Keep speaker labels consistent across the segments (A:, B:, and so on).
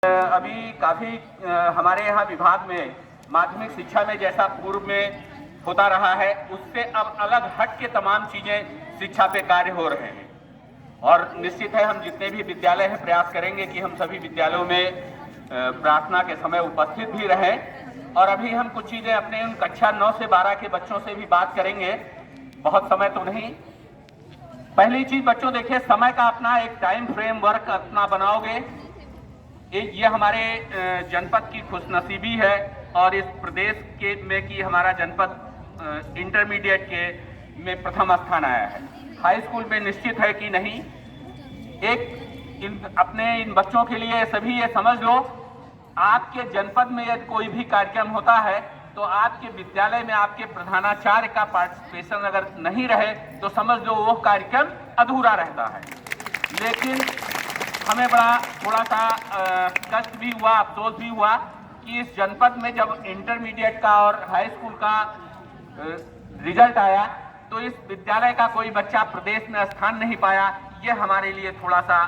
A: अभी काफ़ी हमारे यहाँ विभाग में माध्यमिक शिक्षा में जैसा पूर्व में होता रहा है उससे अब अलग हट के तमाम चीज़ें शिक्षा पे कार्य हो रहे हैं। और निश्चित है हम जितने भी विद्यालय हैं प्रयास करेंगे कि हम सभी विद्यालयों में प्रार्थना के समय उपस्थित भी रहें। और अभी हम कुछ चीज़ें अपने उन कक्षा 9 से 12 के बच्चों से भी बात करेंगे, बहुत समय तो नहीं। पहली चीज़ बच्चों देखिए, समय का अपना एक टाइम फ्रेमवर्क अपना बनाओगे। ये हमारे जनपद की खुशनसीबी है और इस प्रदेश के में कि हमारा जनपद इंटरमीडिएट के में प्रथम स्थान आया है। हाई स्कूल में निश्चित है कि नहीं। अपने इन बच्चों के लिए सभी ये समझ लो, आपके जनपद में यदि कोई भी कार्यक्रम होता है तो आपके विद्यालय में आपके प्रधानाचार्य का पार्टिसिपेशन अगर नहीं रहे तो समझ लो वो कार्यक्रम अधूरा रहता है। लेकिन हमें बड़ा थोड़ा सा कष्ट भी हुआ, अफसोस भी हुआ कि इस जनपद में जब इंटरमीडिएट का और हाई स्कूल का रिजल्ट आया तो इस विद्यालय का कोई बच्चा प्रदेश में स्थान नहीं पाया। ये हमारे लिए थोड़ा सा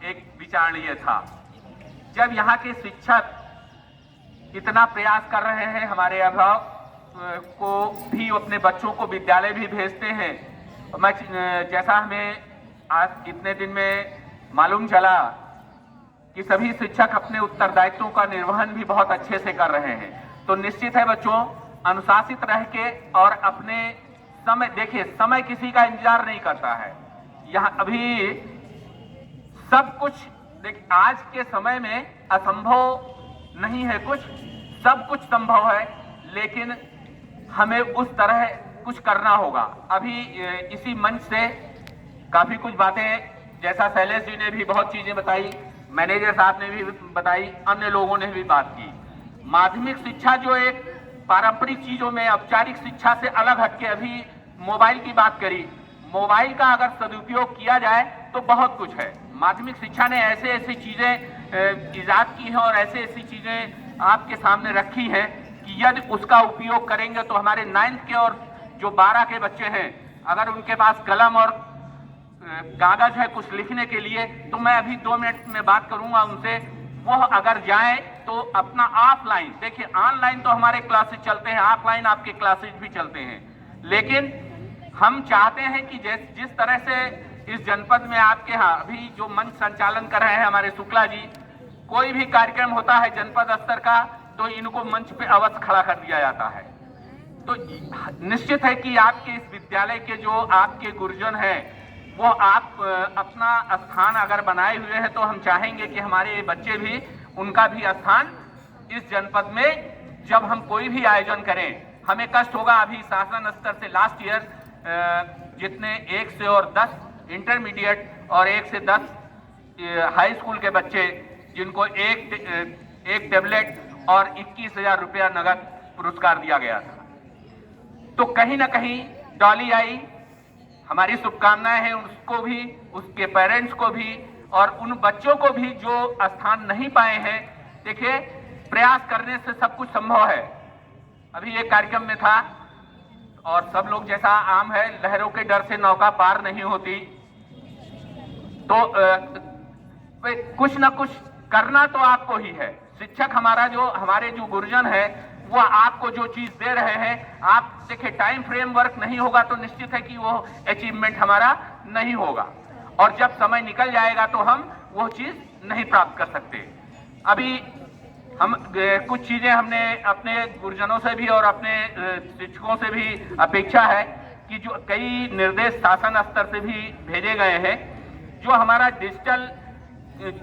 A: एक विचारणीय था। जब यहाँ के शिक्षक इतना प्रयास कर रहे हैं, हमारे अभिभावक को भी अपने बच्चों को विद्यालय भी भेजते हैं। मैं जैसा हमें आज इतने दिन में मालूम चला कि सभी शिक्षक अपने उत्तरदायित्वों का निर्वहन भी बहुत अच्छे से कर रहे हैं। तो निश्चित है बच्चों, अनुशासित रह के और अपने समय, देखिए समय किसी का इंतजार नहीं करता है। यहाँ अभी सब कुछ आज के समय में असंभव नहीं है, कुछ सब कुछ संभव है, लेकिन हमें उस तरह कुछ करना होगा। अभी इसी मंच से काफी कुछ बातें, जैसा शैलेश जी ने भी बहुत चीजें बताई, मैनेजर साहब ने भी बताई, अन्य लोगों ने भी बात की। माध्यमिक शिक्षा जो एक पारंपरिक चीजों में औपचारिक शिक्षा से अलग हटके अभी मोबाइल की बात करी। मोबाइल का अगर सदुपयोग किया जाए तो बहुत कुछ है। माध्यमिक शिक्षा ने ऐसे ऐसी चीजें इजाद की हैं और ऐसे ऐसी चीजें आपके सामने रखी हैं कि यदि उसका उपयोग करेंगे तो हमारे 9th के और जो 12 के बच्चे हैं, अगर उनके पास कलम और कागज है कुछ लिखने के लिए, तो मैं अभी 2 मिनट में बात करूंगा उनसे, वो अगर जाए तो अपना ऑफलाइन, देखिए ऑनलाइन तो हमारे क्लासेस चलते हैं, ऑफलाइन आपके क्लासेस भी चलते हैं, लेकिन हम चाहते हैं कि जिस तरह से इस जनपद में आपके यहाँ अभी जो मंच संचालन कर रहे हैं हमारे शुक्ला जी, कोई भी कार्यक्रम होता है जनपद स्तर का तो इनको मंच पे अवश्य खड़ा कर दिया जाता है। तो निश्चित है कि आपके इस विद्यालय के जो आपके गुरुजन हैं वो आप अपना स्थान अगर बनाए हुए हैं तो हम चाहेंगे कि हमारे बच्चे भी, उनका भी स्थान इस जनपद में जब हम कोई भी आयोजन करें। हमें कष्ट होगा, अभी शासन स्तर से लास्ट ईयर जितने 1 से और 10 इंटरमीडिएट और 1 से 10 हाई स्कूल के बच्चे जिनको एक टेबलेट और 21,000 रुपया नगद पुरस्कार दिया गया था। तो कहीं ना कहीं डॉली आई, हमारी शुभकामनाएं हैं उसको भी, उसके पेरेंट्स को भी और उन बच्चों को भी जो स्थान नहीं पाए हैं। देखिए प्रयास करने से सब कुछ संभव है। अभी एक कार्यक्रम में था और सब लोग, जैसा आम है, लहरों के डर से नौका पार नहीं होती, तो कुछ ना कुछ करना तो आपको ही है। शिक्षक हमारे जो गुरुजन है वो आपको जो चीज दे रहे हैं, आप देखिए टाइम फ्रेमवर्क नहीं होगा तो निश्चित है कि वो अचीवमेंट हमारा नहीं होगा और जब समय निकल जाएगा तो हम वो चीज नहीं प्राप्त कर सकते। अभी हम कुछ चीजें हमने अपने गुरुजनों से भी और अपने शिक्षकों से भी अपेक्षा है कि जो कई निर्देश शासन स्तर से भी भेजे गए हैं, जो हमारा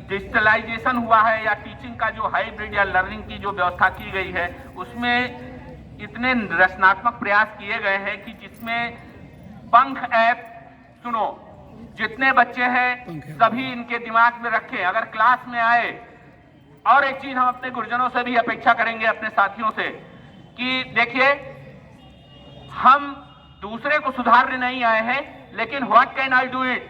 A: डिजिटलाइजेशन हुआ है या टीचिंग का जो हाइब्रिड या लर्निंग की जो व्यवस्था की गई है, उसमें इतने रचनात्मक प्रयास किए गए हैं कि जिसमें पंख ऐप, सुनो, जितने बच्चे हैं सभी इनके दिमाग में रखें, अगर क्लास में आए। और एक चीज हम अपने गुरुजनों से भी अपेक्षा करेंगे, अपने साथियों से, कि देखिए हम दूसरे को सुधारने नहीं आए हैं, लेकिन what can I do it,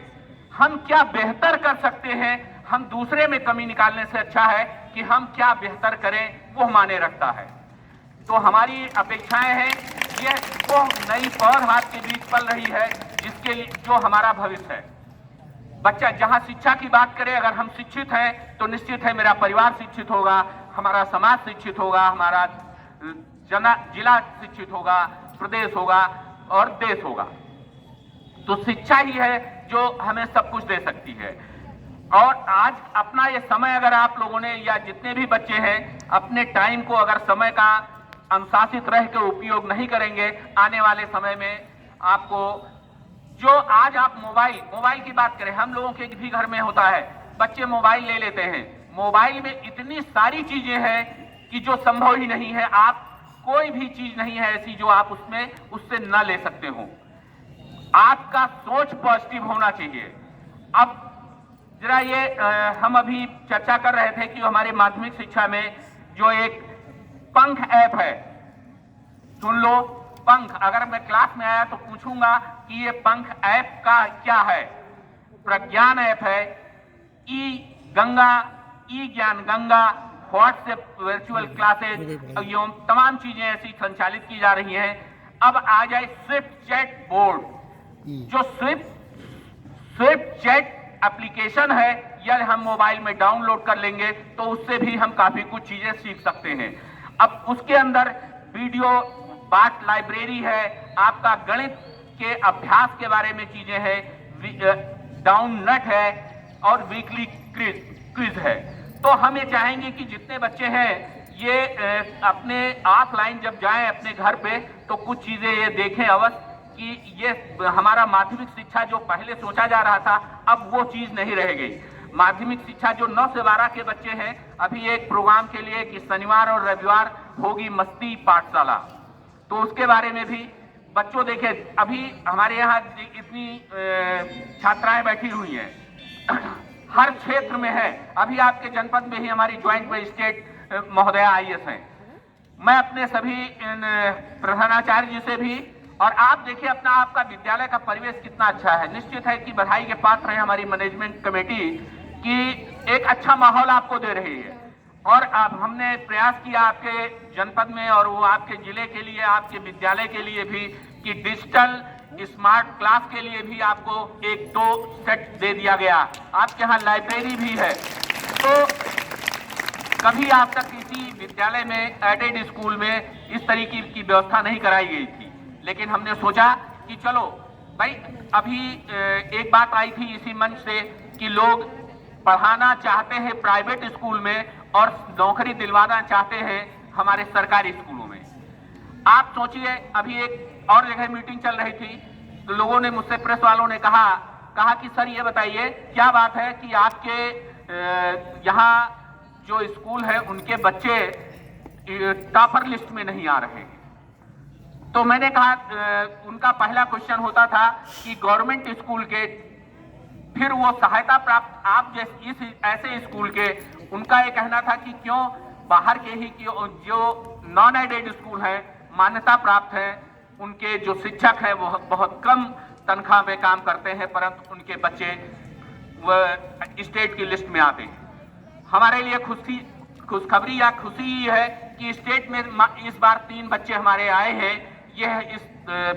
A: हम क्या बेहतर कर सकते हैं, हम दूसरे में कमी निकालने से अच्छा है कि हम क्या बेहतर करें, वो माने रखता है। तो हमारी अपेक्षाएं हैं, ये वो नई पौध हाथ के बीच पल रही है जिसके लिए जो हमारा भविष्य है। बच्चा जहां शिक्षा की बात करें, अगर हम शिक्षित हैं तो निश्चित है मेरा परिवार शिक्षित होगा, हमारा समाज शिक्षित होगा, हमारा जिला शिक्षित होगा, प्रदेश होगा और देश होगा। तो शिक्षा ही है जो हमें सब कुछ दे सकती है। और आज अपना ये समय अगर आप लोगों ने या जितने भी बच्चे हैं अपने टाइम को अगर समय का अनुशासित रह के उपयोग नहीं करेंगे, आने वाले समय में आपको जो आज आप मोबाइल की बात करें, हम लोगों के भी घर में होता है, बच्चे मोबाइल ले लेते हैं। मोबाइल में इतनी सारी चीजें हैं कि जो संभव ही नहीं है, आप कोई भी चीज नहीं है ऐसी जो आप उससे न ले सकते हो। आपका सोच पॉजिटिव होना चाहिए। अब जरा ये हम अभी चर्चा कर रहे थे कि हमारे माध्यमिक शिक्षा में जो एक पंख ऐप है, सुन लो, पंख, अगर मैं क्लास में आया तो पूछूंगा कि ये पंख ऐप का क्या है। प्रज्ञान ऐप है, ई ज्ञान गंगा, व्हाट्सएप वर्चुअल क्लासेज, एवं तमाम चीजें ऐसी संचालित की जा रही हैं। अब आ जाए स्विफ्ट चैट बोर्ड, जो स्विफ्ट चैट एप्लीकेशन है, यह हम मोबाइल में डाउनलोड कर लेंगे तो उससे भी हम काफी कुछ चीजें सीख सकते हैं। अब उसके अंदर वीडियो बात लाइब्रेरी है, आपका गणित के अभ्यास के बारे में चीजें हैं, डाउन नट है और वीकली क्विज है। तो हम ये चाहेंगे कि जितने बच्चे हैं ये अपने ऑफलाइन जब जाएं अपने घर पे तो कुछ चीजें ये देखें अवश्य कि ये हमारा माध्यमिक शिक्षा जो पहले सोचा जा रहा था अब वो चीज नहीं रह गई। माध्यमिक शिक्षा जो 9 से 12 के बच्चे हैं, अभी एक प्रोग्राम के लिए कि शनिवार और रविवार होगी मस्ती पाठशाला, तो उसके बारे में भी बच्चों देखें। अभी हमारे यहाँ इतनी छात्राएं बैठी हुई हैं, हर क्षेत्र में है। अभी आपके जनपद में ही हमारी ज्वाइंट मजिस्ट्रेट महोदया IAS हैं। मैं अपने सभी प्रधानाचार्य जी से भी, और आप देखिए अपना आपका विद्यालय का परिवेश कितना अच्छा है। निश्चित है कि बधाई के पात्र है हमारी मैनेजमेंट कमेटी कि एक अच्छा माहौल आपको दे रही है। और अब हमने प्रयास किया आपके जनपद में और वो आपके जिले के लिए, आपके विद्यालय के लिए भी कि डिजिटल स्मार्ट क्लास के लिए भी आपको 1-2 सेट दे दिया गया। आपके यहाँ लाइब्रेरी भी है। तो कभी आज तक किसी विद्यालय में एडेड स्कूल में इस तरीके की व्यवस्था नहीं कराई गई थी, लेकिन हमने सोचा कि चलो भाई, अभी एक बात आई थी इसी मंच से कि लोग पढ़ाना चाहते हैं प्राइवेट स्कूल में और नौकरी दिलवाना चाहते हैं हमारे सरकारी स्कूलों में। आप सोचिए, अभी एक और जगह मीटिंग चल रही थी तो लोगों ने मुझसे, प्रेस वालों ने कहा कि सर ये बताइए क्या बात है कि आपके यहाँ जो स्कूल है उनके बच्चे टॉपर लिस्ट में नहीं आ रहे हैं। तो मैंने कहा, उनका पहला क्वेश्चन होता था कि गवर्नमेंट स्कूल के, फिर वो सहायता प्राप्त आप जैसे इस ऐसे स्कूल के, उनका ये कहना था कि क्यों बाहर के ही जो नॉन एडेड स्कूल है, मान्यता प्राप्त है, उनके जो शिक्षक हैं वो बहुत कम तनख्वाह में काम करते हैं, परंतु उनके बच्चे स्टेट की लिस्ट में आते हैं। हमारे लिए खुशखबरी या खुशी है कि स्टेट में इस बार 3 बच्चे हमारे आए हैं। यह इस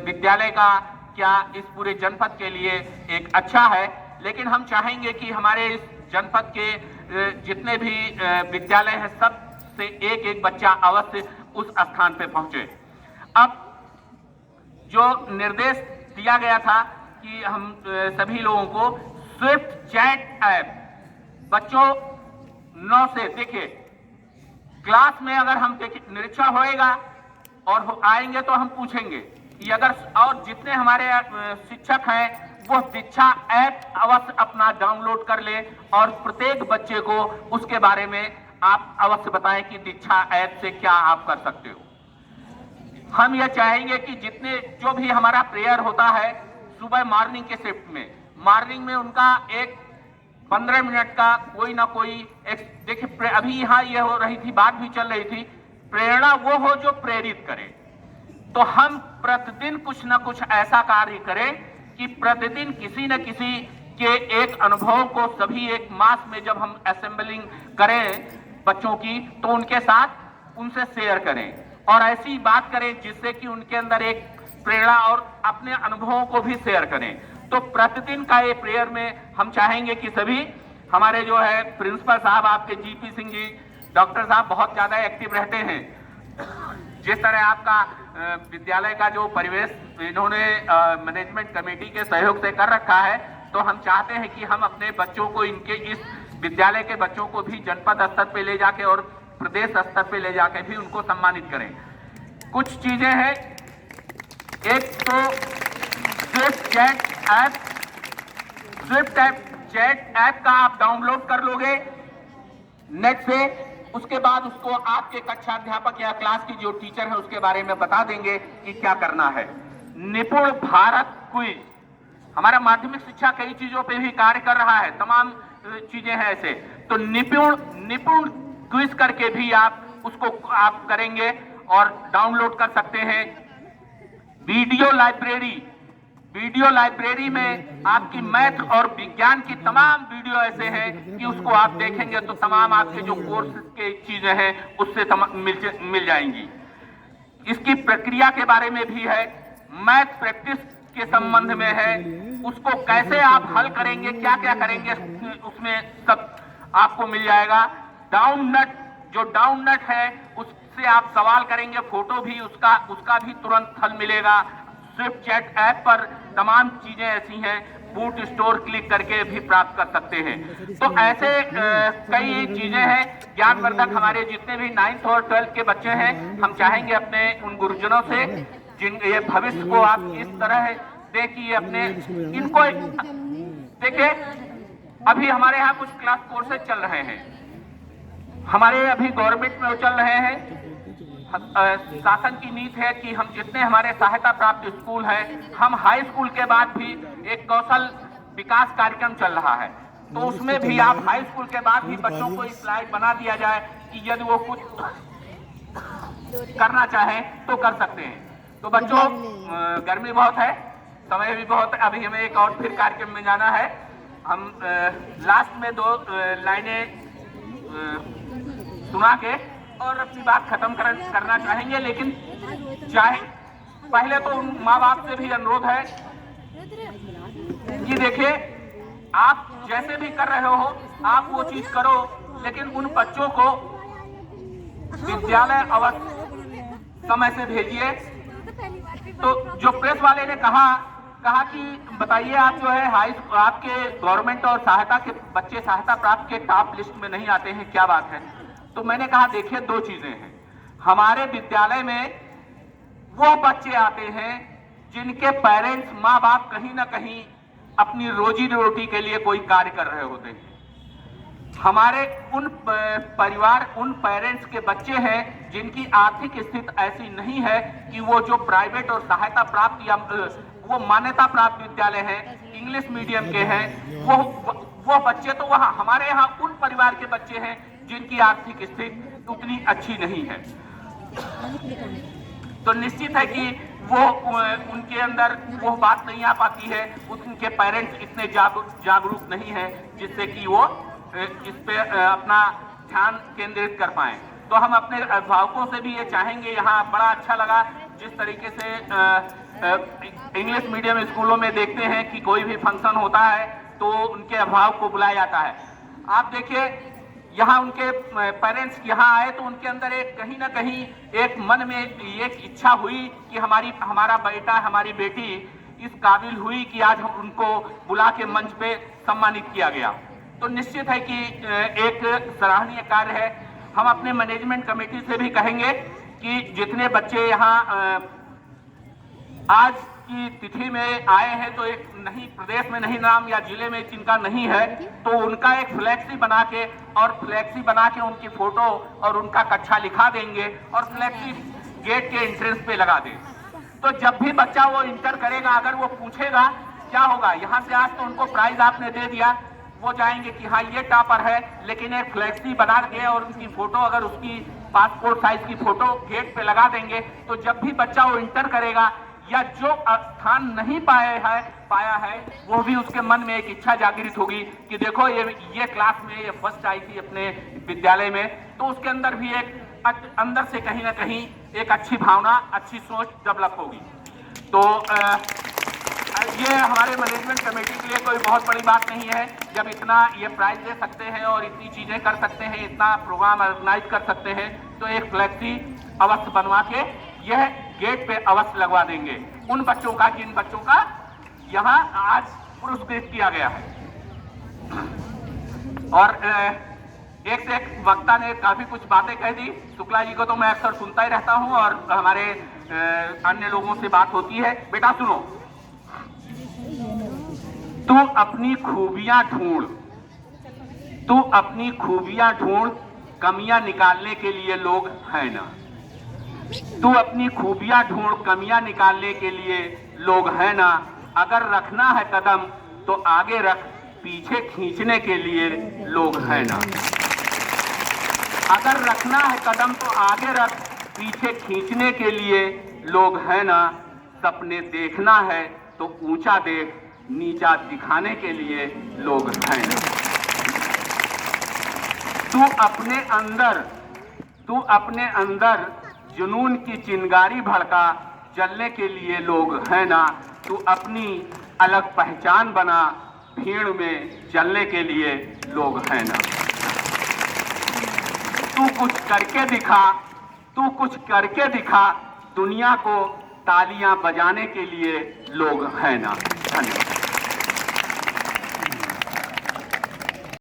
A: विद्यालय का क्या इस पूरे जनपद के लिए एक अच्छा है, लेकिन हम चाहेंगे कि हमारे इस जनपद के जितने भी विद्यालय हैं सब से एक बच्चा अवश्य उस स्थान पे पहुंचे। अब जो निर्देश दिया गया था कि हम सभी लोगों को स्विफ्ट चैट ऐप, बच्चों 9 से देखिए क्लास में अगर हम निरीक्षण होएगा और आएंगे तो हम पूछेंगे कि अगर, और जितने हमारे शिक्षक हैं वो दीक्षा ऐप अवश्य अपना डाउनलोड कर ले और प्रत्येक बच्चे को उसके बारे में आप अवश्य बताएं कि दीक्षा ऐप से क्या आप कर सकते हो। हम यह चाहेंगे कि जितने जो भी हमारा प्रेयर होता है सुबह मॉर्निंग के शिफ्ट में, मॉर्निंग में उनका एक 15 मिनट का कोई ना कोई एक, देखिए अभी यहाँ ये हो रही थी, बात भी चल रही थी, प्रेरणा वो हो जो प्रेरित करे। तो हम प्रतिदिन कुछ ना कुछ ऐसा कार्य करें कि प्रतिदिन किसी न किसी के एक अनुभव को सभी एक मास में जब हम असेंबलिंग करें बच्चों की, तो उनके साथ उनसे शेयर करें और ऐसी बात करें जिससे कि उनके अंदर एक प्रेरणा और अपने अनुभवों को भी शेयर करें। तो प्रतिदिन का ये प्रेयर में हम चाहेंगे कि सभी हमारे जो है प्रिंसिपल साहब, आपके जीपी सिंह जी, डॉक्टर साहब बहुत ज्यादा एक्टिव रहते हैं। जिस तरह आपका विद्यालय का जो परिवेश इन्होंने मैनेजमेंट कमेटी के सहयोग से कर रखा है, तो हम चाहते हैं कि हम अपने बच्चों को, इनके इस विद्यालय के बच्चों को भी जनपद स्तर पे ले जाके और प्रदेश स्तर पे ले जाके भी उनको सम्मानित करें। कुछ चीजें हैं, एक तो स्विफ्ट चैट ऐप का आप डाउनलोड कर लोगे नेट से, उसके बाद उसको आपके कक्षा अध्यापक या क्लास की जो टीचर है उसके बारे में बता देंगे कि क्या करना है। निपुण भारत क्विज, हमारा माध्यमिक शिक्षा कई चीजों पे भी कार्य कर रहा है, तमाम चीजें हैं ऐसे, तो निपुण क्विज करके भी आप उसको आप करेंगे और डाउनलोड कर सकते हैं। वीडियो लाइब्रेरी में आपकी मैथ और विज्ञान की तमाम वीडियो ऐसे हैं कि उसको आप देखेंगे तो तमाम आपके जो कोर्स के चीजें हैं उससे मिल जाएंगी। इसकी प्रक्रिया के बारे में भी है, मैथ प्रैक्टिस के संबंध में है, उसको कैसे आप हल करेंगे, क्या क्या करेंगे, उसमें सब आपको मिल जाएगा। डाउन नट है, उससे आप सवाल करेंगे, फोटो भी उसका भी तुरंत हल मिलेगा। स्विफ्ट चैट ऐप पर तमाम चीजें ऐसी हैं, बूट स्टोर क्लिक करके भी प्राप्त कर सकते हैं। तो ऐसे कई चीजें हैं। ज्ञानवर्धक हमारे जितने भी 9th और 12th के बच्चे हैं, हम चाहेंगे अपने उन गुरुजनों से जिन ये भविष्य को आप इस तरह देखिए, अपने इनको देखिए, अभी हमारे यहाँ कुछ क्लास कोर्सेज चल रहे हैं, हमारे अभी गवर्नमेंट में चल रहे हैं। शासन की नीति है कि हम जितने हमारे सहायता प्राप्त स्कूल हैं, हम हाई स्कूल के बाद भी एक कौशल विकास कार्यक्रम चल रहा है, तो उसमें भी आप हाई स्कूल के बाद भी बच्चों को स्लाइड बना दिया जाए कि यदि वो कुछ करना चाहे तो कर सकते हैं। तो बच्चों, गर्मी बहुत है, समय भी बहुत है, अभी हमें एक और फिर कार्यक्रम में जाना है। हम लास्ट में 2 लाइनें सुना के और अपनी बात खत्म करना चाहेंगे, लेकिन पहले तो उन माँ बाप से भी अनुरोध है कि देखिए, आप जैसे भी कर रहे हो आप वो चीज करो, लेकिन उन बच्चों को विद्यालय अवश्य समय से भेजिए। तो जो प्रेस वाले ने कहा कि बताइए आप जो है आपके गवर्नमेंट और सहायता के बच्चे सहायता प्राप्त के टॉप लिस्ट में नहीं आते हैं, क्या बात है? तो मैंने कहा देखिए, 2 चीजें हैं। हमारे विद्यालय में वो बच्चे आते हैं जिनके पेरेंट्स, माँ बाप कहीं ना कहीं अपनी रोजी रोटी के लिए कोई कार्य कर रहे होते हैं। हमारे उन पेरेंट्स के बच्चे हैं जिनकी आर्थिक स्थिति ऐसी नहीं है कि वो जो प्राइवेट और सहायता प्राप्त या वो मान्यता प्राप्त विद्यालय हैं, इंग्लिश मीडियम के हैं, वो बच्चे तो वहाँ हमारे यहाँ उन परिवार के बच्चे हैं जिनकी आर्थिक स्थिति उतनी अच्छी नहीं है। तो निश्चित है कि वो उनके अंदर वो बात नहीं आ पाती है, उनके पेरेंट्स इतने जागरूक नहीं है जिससे कि वो इस पे अपना ध्यान केंद्रित कर पाएं। तो हम अपने अभिभावकों से भी ये चाहेंगे, यहाँ बड़ा अच्छा लगा जिस तरीके से इंग्लिश मीडियम स्कूलों में देखते हैं कि कोई भी फंक्शन होता है तो उनके अभिभावक को बुलाया जाता है। आप देखिए, यहाँ उनके पेरेंट्स यहाँ आए तो उनके अंदर एक कहीं ना कहीं एक मन में एक इच्छा हुई कि हमारा बेटा, हमारी बेटी इस काबिल हुई कि आज हम उनको बुला के मंच पे सम्मानित किया गया। तो निश्चित है कि एक सराहनीय कार्य है। हम अपने मैनेजमेंट कमेटी से भी कहेंगे कि जितने बच्चे यहाँ आज की तिथि में आए हैं, तो एक नहीं प्रदेश में नहीं नाम या जिले में जिनका नहीं है, तो उनका एक फ्लैक्सी बना के उनकी फोटो और उनका कक्षा लिखा देंगे और फ्लैक्सी गेट के एंट्रेंस पे लगा दें। तो जब भी बच्चा वो इंटर करेगा, अगर वो पूछेगा क्या होगा, यहाँ से आज तो उनको प्राइज आपने दे दिया, वो जाएंगे कि हाँ ये टॉपर है, लेकिन एक फ्लैक्सी बना के और उनकी फोटो, अगर उसकी पासपोर्ट साइज की फोटो गेट पे लगा देंगे, तो जब भी बच्चा वो इंटर करेगा या जो स्थान नहीं पाया है वो भी उसके मन में एक इच्छा जागृत होगी कि देखो ये क्लास में ये फर्स्ट आई थी अपने विद्यालय में, तो उसके अंदर भी एक अंदर से कहीं ना कहीं एक अच्छी भावना, अच्छी सोच डेवलप होगी। तो ये हमारे मैनेजमेंट कमेटी के लिए कोई बहुत बड़ी बात नहीं है। जब इतना ये प्राइज दे सकते हैं और इतनी चीजें कर सकते हैं, इतना प्रोग्राम ऑर्गेनाइज कर सकते हैं, तो एक फ्लैक्सी अवश्य बनवा के यह गेट पे अवश्य लगवा देंगे उन बच्चों का जिन बच्चों का यहाँ आज पुरस्कृत किया गया है। और एक से एक वक्ता ने काफी कुछ बातें कह दी। शुक्ला जी को तो मैं अक्सर सुनता ही रहता हूं और हमारे अन्य लोगों से बात होती है। बेटा सुनो, तू अपनी खूबियां ढूंढ, तू अपनी खूबियां ढूंढ, कमियां निकालने के लिए लोग हैं ना। तू अपनी खूबियां ढूंढ, कमियां निकालने के लिए लोग हैं ना। अगर रखना है कदम तो आगे रख, पीछे खींचने के लिए लोग हैं ना। अगर रखना है कदम तो आगे रख, पीछे खींचने के लिए लोग हैं ना। सपने देखना है तो ऊंचा देख, नीचा दिखाने के लिए लोग हैं ना। तू अपने अंदर जुनून की चिंगारी भड़का, जलने के लिए लोग हैं ना। तू अपनी अलग पहचान बना, भीड़ में चलने के लिए लोग हैं ना। तू कुछ करके दिखा, तू कुछ करके दिखा, दुनिया को तालियां बजाने के लिए लोग हैं ना। धन्यवाद।